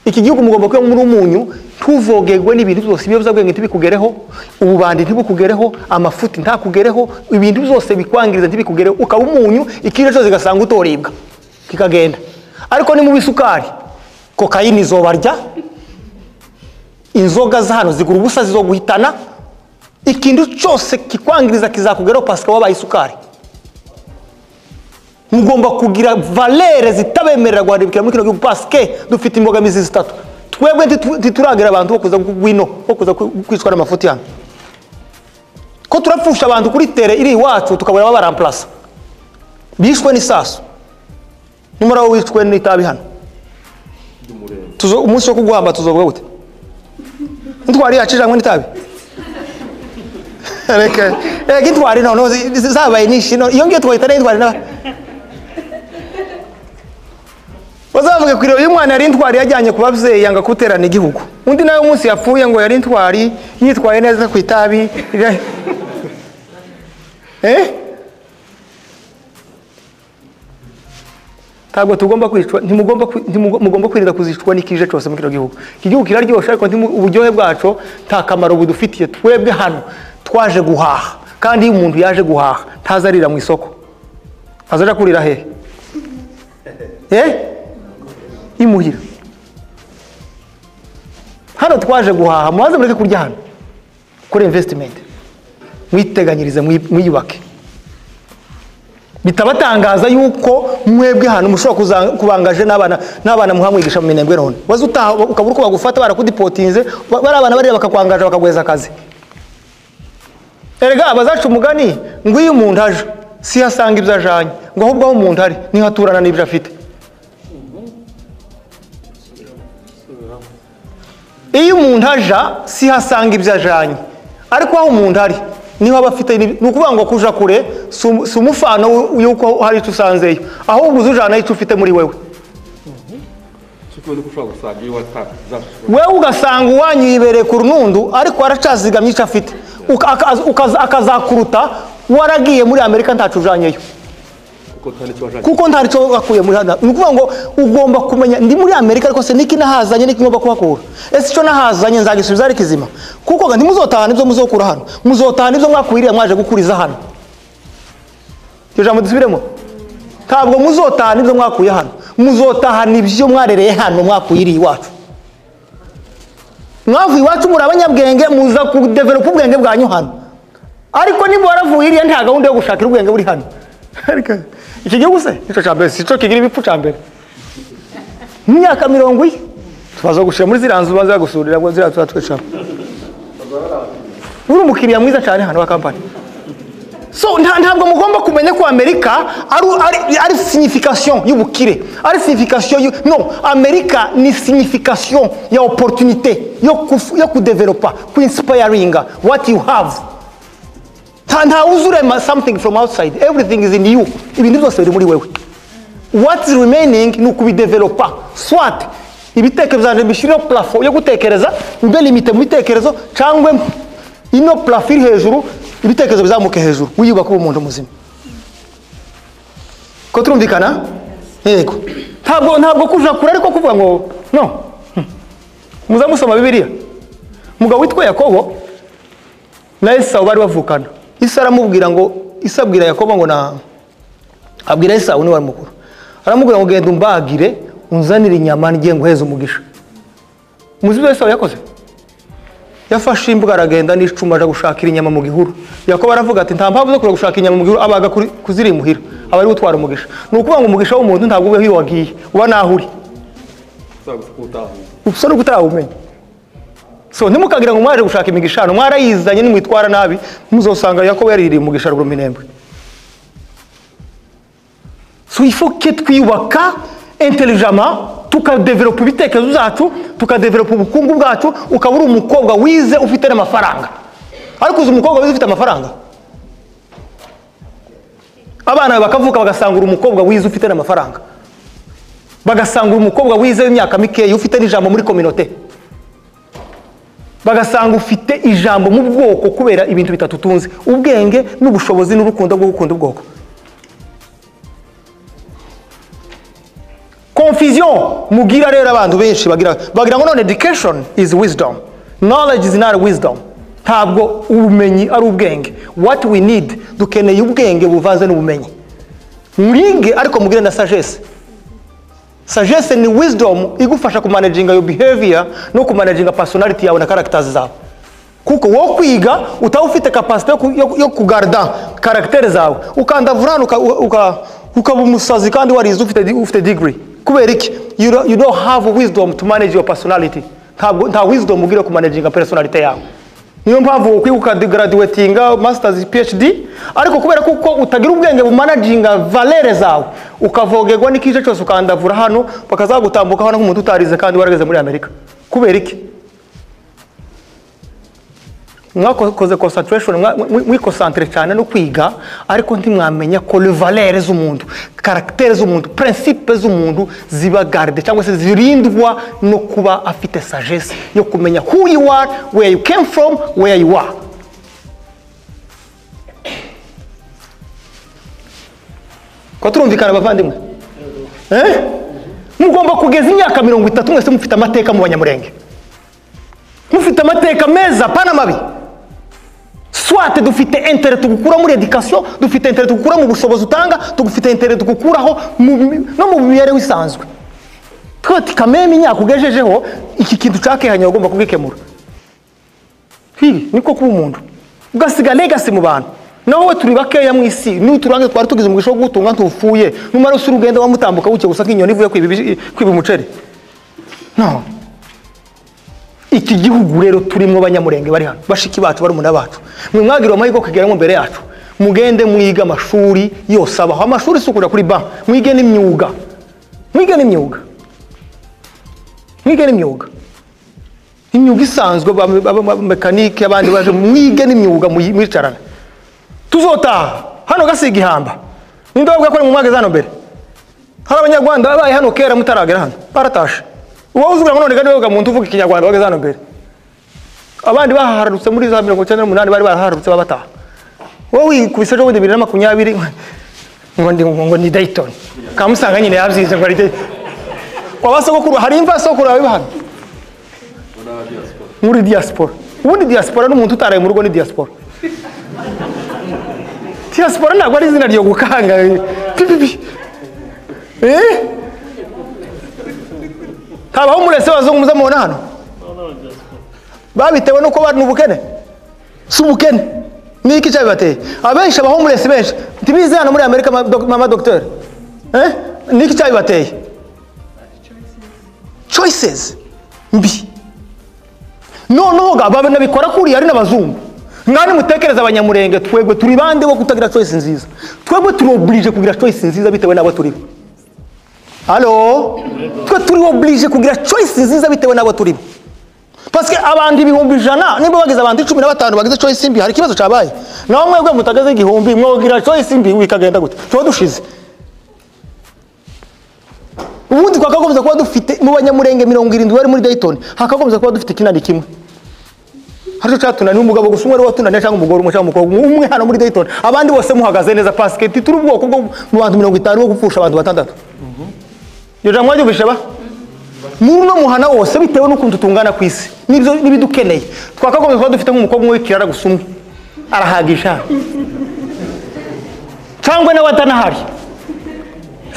Iki gihugu mugomba kuba muri umunyu, tuvogerwe n'ibintu byose ibiyoza bwenge ntibikugereho, ububandi ntibikugereho, amafuti ntakugereho, ibintu byose bikwangiriza ntibikugereho, ukaba umunyu ikire cyose gasanga utoribwa kikagenda. Ariko ni mu bisukari, kokayini zobarya, inzoga za hano zigura ubusa zizoguhitana, ikintu cyose kikwangiriza kizakugereho pasika wabaye isukari. Mugomba kugira valere zitabemerera guharibikira muri kino gihugu paske dufite imbogamizi zitatu. Twebwe ntituragira abantu bo kuza gwino, bo kuza kwicwa n'amafuti hano. Ko turapfusha abantu kuri tere iri iwacu tukabura babaramplace. Bishwe n'isasu. Numara wicwe n'itabi hano. Umunsi wo kuguhamba tuzovuga gute? Ntwari yacijanywe n'itabi. Reka gitwari no zabaye nishi no iyo ngiye twahita n'intwari na bazavuga kuri uyu mwana yari intwari yajyanye ku bavyeyi yanga kuterana igihugu. Undi nayo umunsi yapfuye ngo yari intwari yitwaye neza ku itabi. Tago tugomba kwicwa, ntimugomba kwirinda kuzicwa n'ikije cyose mu kino gihugu. Iki gihugu kiraryosha ariko uburyohe bwacu nta kamaro budufitiye. Twebwe hano twaje guhaha, kandi iyo umuntu yaje guhaha ntazarira mu isoko, azaja kurira hehe? Imuhira. Hano twaje guhaha, muhaze mureke kurya hano, kuri investment, mwiteganyirize mwiyubake. Bitabatangaza yuko mwebwe hano mushobora kubangaje n'abana muhamwigisha mu Minembwe none waza utaha ukabura uko bagufata barakudipotinze bari abana bari bakakwangaje bakagweza akazi. Erega abazacu umugani ngo iyo umuntu aje si hasanga ibyo ajanye, ngo ahubwo aho umuntu ari ni haturana n'ibyo afite. Iyo umuntu aja si hasanga ibyo ajanye, ariko aho umuntu ari niho abafite nukuvuga ngo kuja kure sumufano yuko hari icyo usanzeyo, ahubwo uzujana icyo ufite muri wewe. Wewe ugasanga uwanyu yibereye ku runundu ariko aracazigamye icyo afite, akazakuruta waragiye muri Amerika ntacu ujanyeyo kuko ntari cyo akuye muri hano. Nukuvuga ngo ugomba kumenya ndi muri Amerika ariko se niki nahazanye niki ngomba kuhakura. Ese cyo nahazanye nzagisubiza ari kizima kuko ntimuzotahana ibyo muzokura hano, muzotahana ibyo mwakwiriye mwaje gukuriza hano. Cyo jambo dusubiremo, ntabwo muzotahana ibyo mwakuye hano, muzotahana ibyo mwarereye hano mwakwiriye iwacu. Mwavuye iwacu muri abanyabwenge muza ku develop ubwenge bwanyu hano, ariko niba waravuye iriya nta gahunda yo gushakira ubwenge buri hano. Iki gihugu se nicyo cyambere sico kigira ibipfu cyambere. Myaka 70 tubazo gushira muri ziranzu baza gusurira ngo zira twatweca. Uri umukiriya mwiza cyane hano wa company. So ntabwo mugomba kumenya ko Amerika ari signification y'ubukire, ari signification no, Amerika ni signification ya opportunité yo kudevelopa, ku inspiring what you have. Nta uzure something from outside, everything is in you. Ibintu byose biri muri wewe. What's remaining ni kubidevelopa. Swat ibitekerezo byanje bishiro plafond yo gutekereza, mbe limite mu bitekerezo cyangwa ino plafond hejuru, ibitekerezo bizamuke hejuru, wiyubaka umuntu muzima. Ko turumvikana? Yego. Ntabwo kuja kure ariko kuvuga ngo no. Muzamusoma Bibiliya. Mugabo witwa Yakobo na Esau bari bavukana. Isa aramubwira ngo Isa abwira Yakobo ngo abwira Esawu ni wari mukuru aramubwira ngo genda umbagire unzanire inyama ngiye nguheza umugisha muzi ibyo Esawu yakoze yafashe imbwa aragenda n'icuma aja gushakira inyama mu gihuru Yakobo aravuga ati nta mpamvu zo kuja gushaka inyama mu gihuru abaga kuziri muhira aba ari gutwara umugisha ni ukuvuga ngo umugisha w'umuntu ntabwo ube hiyo wagiye uba naho uri usa no gutarawumenya so ntimukagira ngo mwaje gushaka imigishano mwarayizanye nimwitwara nabi muzosanga Yakobo yaririye umugisha Muminembwe so il faut que twiyubaka intelligemment tukadevelopa ibitekerezo zacu tukadevelopa ubukungu bwacu ukabura umukobwa wize ufite n'amafaranga ariko uzi umukobwa wize ufite amafaranga abana bakavuka bagasangura umukobwa wize ufite n'amafaranga bagasangura umukobwa wize imyaka mikeya ufite n'ijambo muri communauté bagasanga ufite ijambo mu bwoko kubera ibintu bitatu tunzi ubwenge n'ubushobozi n'urukundo bwo gukunda ubwoko confusion mugira rero abantu benshi bagira ngo none education is wisdom knowledge is not wisdom ntabwo ubumenyi ari ubwenge what we need dukeneye ubwenge buvanze n'ubumenyi mwige ariko mugire na sagesse sagesse ni wisdom igufasha ku managing your behavior no ku managing personality yawe na characters zawe kuko wo kwiga utawufite capacity yo kugarda character zawe ukandavurana ukaba umusazi kandi warize ufite degree kubera iki you don't have wisdom to manage your personality nta wisdom ugira ku managing personality yawe niyo mpamvu ukwibuka graduatinga masters PhD ariko kubera kuko utagira ubwenge bu managing valere zawe ukavogerwa n'ikije cyose ukandavura hano bakazagutambuka hano nk'umuntu utarize kandi warageze muri Amerika kubera iki mwakoze concentration mwikoncentre cyane no kwiga ariko ntimwamenya ko le valeurs z'umuntu caractères z'umuntu principes z'umuntu ziba garde cyangwa se zirindwa no kuba afite sagesse yo kumenya who you are where you came from where you are ko turumvikana bavandimwe mugomba kugeza imyaka 30 mwese mufite amateka mu Banyamurenge mufite amateka meza pana mabi soit dufite intérêt tugukura muri education dufite intérêt tugukura mu bushobozi utanga tugufite intérêt tugukuraho no mu biyere wisanzwe twati kameme imyaka ugejejeho iki kintu cakehanye ugomba kubikemura niko kuba umuntu ugasiga legacy mu bantu naho we turi bakeya mu isi n'uturange twari tugize umugisho wo gutunga ntufuye numara usurugenda wamutambuka buke gusa nk'inyoni ivuye kwiba umuceri no iki gihugu rero turimo Banyamurenge bari hano bashiki bacu bari umuna bacu mwe mwagira amahirwe kugeramo mbere yacu mugende mwiga amashuri yose abaho amashuri sukura kuri ba mwige n'imyuga imyuga isanzwe mekanike abandi baje mwige n'imyuga mwicarana tuzotaha hano gasiga ihamba ninde bavuga ko mu mwageze hano mbere hari abanyarwanda babaye hano kera mutaragera hano baratashe uwo uzubira ngo none gane woga muntu uvuga ikinyarwanda bageze hano mbere abandi baharutse muri za 1998 bari baraharutse babataha wowe kubise jo 2020 ngo ni Dayton kamusanga nyine yabyize ngo ari Dayton kwabasogokuru hari imva sokuru babe hano muri diaspora ubundi diaspora n'umuntu utaraye mu rugo ni diaspora ntabwo ari izina ryo gukanga habaho umurese wazungu muza mubona hano babitewe nuko bari n'ubukene si ubukene niki cyabibateye abenshi abaho umurese benshi ntibize hano muri Amerika mama docteur niki cyabibateye choices mbi noneho babe nabikora kuri ari n'abazungu ngani mutekereza Abanyamurenge twebwe turi bande wo kutagira choice nziza twebwe turi oblige kugira choice nziza bitewe nabo turi Allo turi oblige kugira choice nziza bitewe nabo turi parce que abandi ibihumbi 100 nimba bagize abandi 15 bagize choice mbi hari kibazo cabaye naho mwebwe mutagaze igihumbi mwogira choice mbi wikagenda gute cyo dushize ubundi kwakagombye kuba dufite mu Banyamurenge 70 bari muri Dayton hakagombye kuba dufite kinani kimwe Haryo cyatuna ni umugabo gusumwe ari watunda cyangwa umugore umwe cyangwa umukobwa umwe hano muri Dayton abandi bose muhagaze neza basket turi ubwoko bwo mu bantu 50 bo gupfusha abantu batandatu Yoja mwaje bishaba Muno muhana wose bitewe n'ukuntu tungana kwisi nibyo nibidukeneye twakagombye kuba dufite nk'umukobwa umwe wikirara gusumwe arahagisha cyangwa na watanahari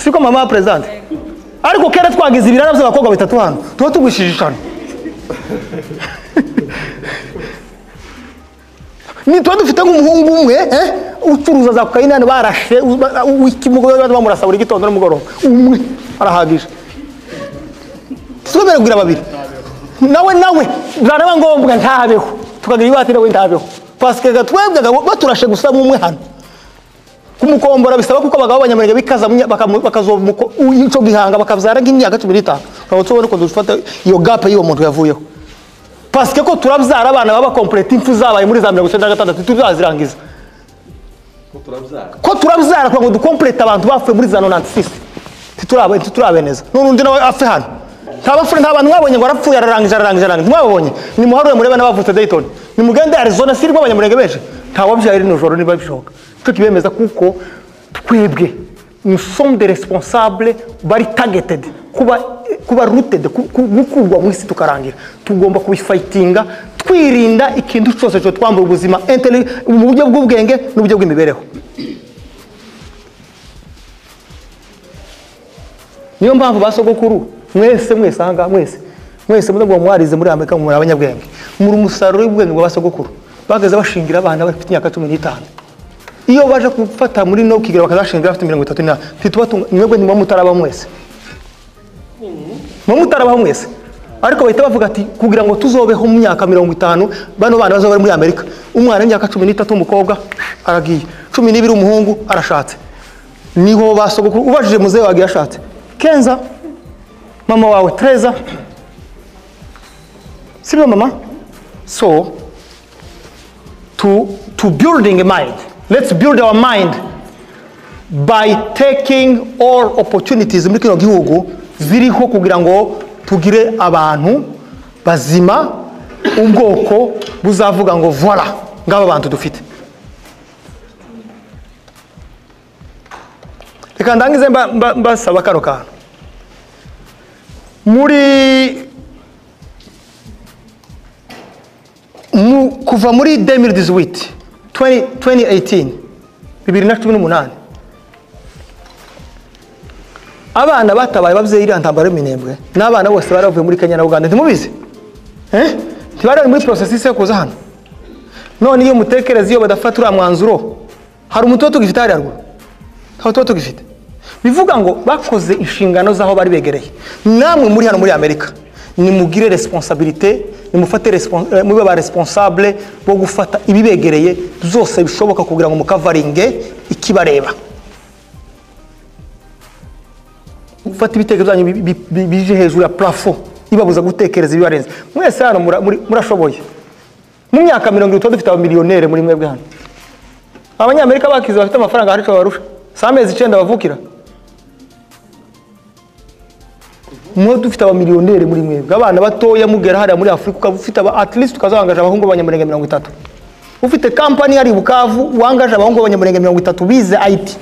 siko mama wa president ariko kera twagize ibirara by'abakobwa bitatu hano tuba tugwishijishana ni tuba dufite nk'umuhungu umwe ucuruza za kokayine barashe w'ikimugoroba bamurasa buri gitondo n'umugoroba umwe arahagije tubere kugira babiri nawe zaraba ngombwa ntabeho tukagira ibatire we ntabeho paske gatwebwaga baturashe gusa umwe hano kumukombora bisaba kuko abagabo b'abanyamurenge bikaza bakazomuko ico gihanga bakavyara nk'imyaka 15 aho tubone ko dufata iyo gap yiwo muntu yavuyeho paske ko turabyara abana baba complete impfu zabaye muri za 1996 tuzazirangiza ko turabyara kwa ngo dukomplete abantu bapfuye muri za 96 titurabeneza n'undi nawe afe hano ntabafure ntabantu mwabonye ngo arapfuye ararangije mwabonye ni muharure mureba n'abavutse Dayton ni mugende Arizona sirwa abanyamurenge beje ntawabyaye rino joro niba bishoboka cyo kibemeza kuko twebwe nous sommes des responsables bari targeted kuba rooted gukurwa mu isi tukarangira tugomba kubifightinga twirinda ikintu cyose cyo twambura ubuzima mu buryo bw'ubwenge n'uburyo bw'imibereho niyo mpamvu basogokuru mwese hanga mwese mugo mwarize muri Amerika muri abanyabwenge muri umusaruro w'ubwenge bwa basogokuru bageze bashingira abana bafite imyaka 15 iyo baje gufata muri no kigira bakazashingira bafite 30 titubatunga mwebwe ni mutaraba mwese mutaraba mwese ariko bahita bavuga ati kugira ngo tuzobeho mu myaka 50 bano bana bazoba muri Amerika umwana w'imyaka 13 umukobwa aragiye 12 umuhungu arashatse niho basogokuru ubajije muzehe wagiye ashatse Kenza mama wawe Treza sibyo mama so to building a mind, let's build our mind by taking all opportunities muri kino gihugu ziriho kugira ngo tugire abantu bazima ubwoko buzavuga ngo voilà ngaba abantu dufite. Reka ndangize mbasaba kano kantu muri kuva muri 2018 2018 abana batabaye bavye iri antambara Muminembwe n'abana bose baravuye muri Kenya na Uganda ntimubizi tibari muri process yo kuza hano none iyo mutekereza iyo badafata ura mwanzuro hari umutoto gifite hari arwo umutoto gifite bivuga ngo bakoze inshingano zaho bari begereye namwe muri hano muri Amerika ni mugire responsabilité ni mufate mube ba responsable bo gufata ibibegereye zose bishoboka kugira ngo mukavaringe ikibareba ufata ibiteke byanyu bije hejuru ya plafond ibabuza gutekereza ibibarenze mwese hano murashoboye mu myaka 30 dufite abamiliyonere muri mwebwe hano abanyamerika bakize bafite amafaranga hari cyo barusha samezi 9 bavukira mwe dufite abamiliyonere muri mwebwe abana batoya mugera hari muri Afrika ukabufite at least ukazangaje abahungu b'abanyamurenge 30 ufite company hari Bukavu wangaje abahungu b'abanyamurenge 30 bize IT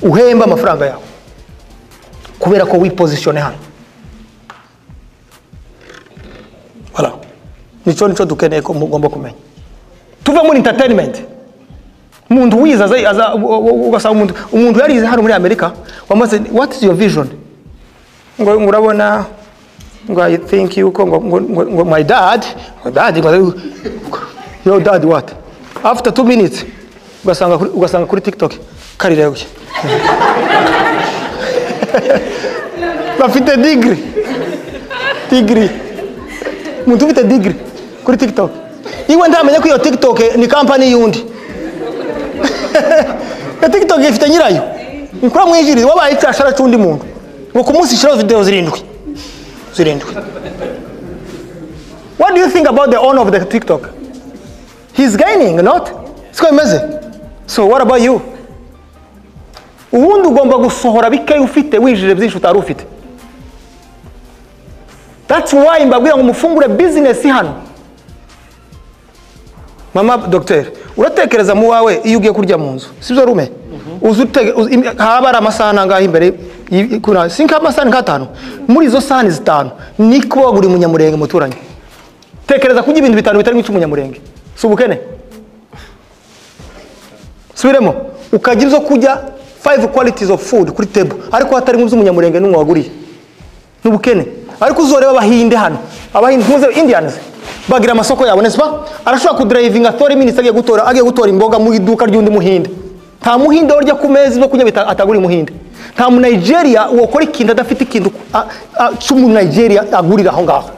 uhemba amafaranga yawe kubera ko wipositione hano voilà nico dukeneye ko mugomba kumenya tuva muri entertainment umuntu wiza ugasaba umuntu yarize hano muri Amerika wamaze what is your vision ngo urabona ngo I think yuko ngo my dad your dad what after 2 minutes ugasanga kuri TikTok karire yuko bafite degree muntu ufite degree kuri TikTok iwe ndamenye ko iyo TikTok ni company yundi ya TikTok ifite nyirayo nkura mwijiri wabaye cyashara cyundi muntu ngo kumunsi shiro video zirindwi What do you think about the owner of the TikTok? He's gaining, not? Siko imeze. So what about you? Ubundi ugomba gusohora bikaye ufite wijire byinshi utari ufite. That's why mbabwira ngo mufungure business hano. Mama doctor, uratekereza mu wawe iyo ugiye kurya mu nzu. Sibyo rume? Uzutege habara amasana ngaho imbere kuna sinka amasana gatanu. Muri izo sahani zitanu niko waguri munyamurenge muturanye. Tekereza kujya ibintu bitanu bitari nk'icyo munyamurenge. Subukene. Subiremo ukagira zo kujya 5 qualities of food kuri table ariko hatari mu by'umunyamurenge n'umwe waguriye n'ubukene ariko uzoreba abahinde hano abahinde muze Indians bagira amasoko yabo nespa arashobora kudriving 30 minutes agiye gutora imboga mu iduka ry'undi muhinde nta muhinde urya ku mezi no kunyabita ataguri muhinde nta mu Nigeria ukora ikintu adafite ikintu cy'umu Nigeria agurira aho ngaho